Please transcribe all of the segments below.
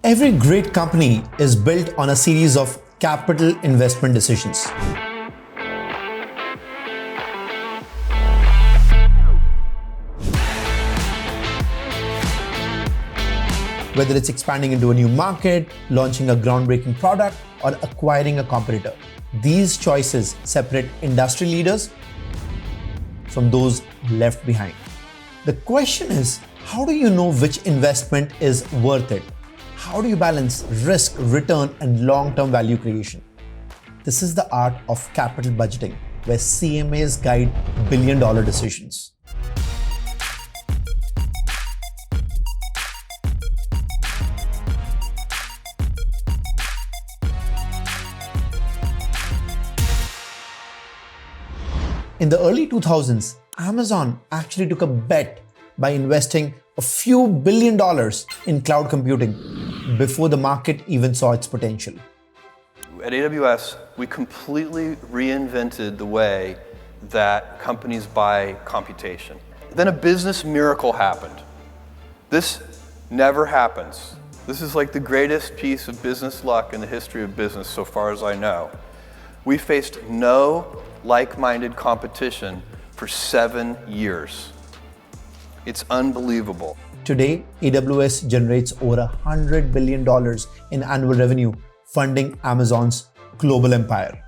Every great company is built on a series of capital investment decisions. Whether it's expanding into a new market, launching a groundbreaking product, or acquiring a competitor, these choices separate industry leaders from those left behind. The question is, how do you know which investment is worth it? How do you balance risk, return, and long-term value creation? This is the art of capital budgeting, where CMAs guide billion-dollar decisions. In the early 2000s, Amazon actually took a bet by investing a few $1 billion in cloud computing before the market even saw its potential. At AWS, we completely reinvented the way that companies buy computation. Then a business miracle happened. This never happens. This is like the greatest piece of business luck in the history of business so far as I know. We faced no like-minded competition for 7 years. It's unbelievable. Today, AWS generates over $100 billion in annual revenue, funding Amazon's global empire.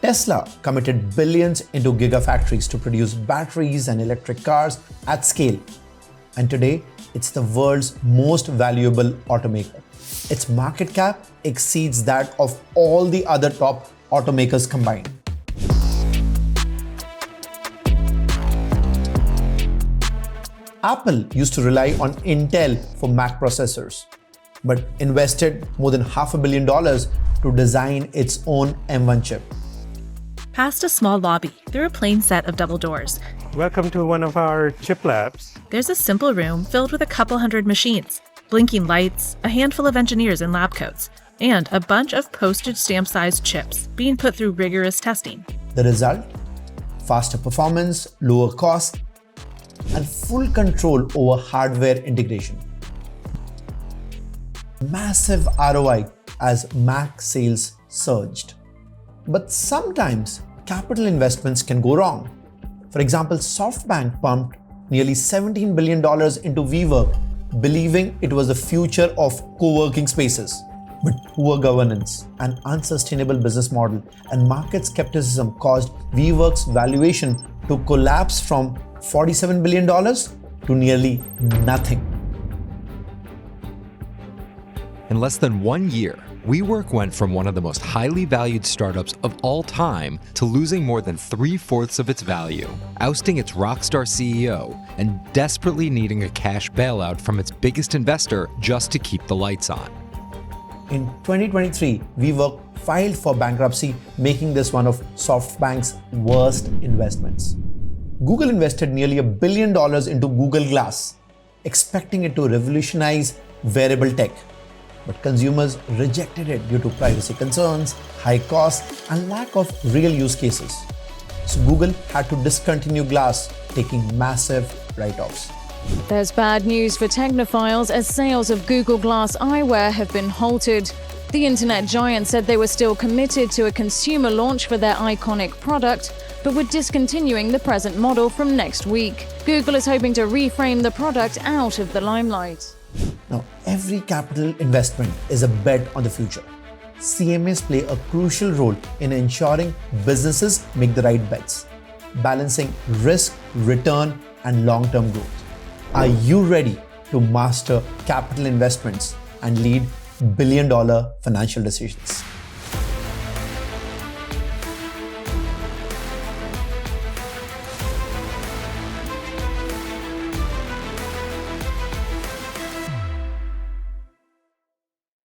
Tesla committed billions into gigafactories to produce batteries and electric cars at scale. And today, it's the world's most valuable automaker. Its market cap exceeds that of all the other top automakers combined. Apple used to rely on Intel for Mac processors, but invested more than $500 million to design its own M1 chip. Past a small lobby, through a plain set of double doors. Welcome to one of our chip labs. There's a simple room filled with a couple hundred machines, blinking lights, a handful of engineers in lab coats, and a bunch of postage stamp-sized chips being put through rigorous testing. The result? Faster performance, lower cost, and full control over hardware integration. Massive ROI as Mac sales surged. But sometimes capital investments can go wrong. For example, SoftBank pumped nearly $17 billion into WeWork, believing it was the future of co-working spaces. But poor governance, an unsustainable business model, and market skepticism caused WeWork's valuation to collapse from $47 billion to nearly nothing. In less than 1 year, WeWork went from one of the most highly valued startups of all time to losing more than 3/4 of its value, ousting its rockstar CEO, and desperately needing a cash bailout from its biggest investor just to keep the lights on. In 2023, WeWork filed for bankruptcy, making this one of SoftBank's worst investments. Google invested nearly $1 billion into Google Glass, expecting it to revolutionize wearable tech. But consumers rejected it due to privacy concerns, high costs, and lack of real use cases. So Google had to discontinue Glass, taking massive write-offs. There's bad news for technophiles as sales of Google Glass eyewear have been halted. The internet giant said they were still committed to a consumer launch for their iconic product, but were discontinuing the present model from next week. Google is hoping to reframe the product out of the limelight. Now, every capital investment is a bet on the future. CMAs play a crucial role in ensuring businesses make the right bets, balancing risk, return, and long-term growth. Are you ready to master capital investments and lead billion-dollar financial decisions?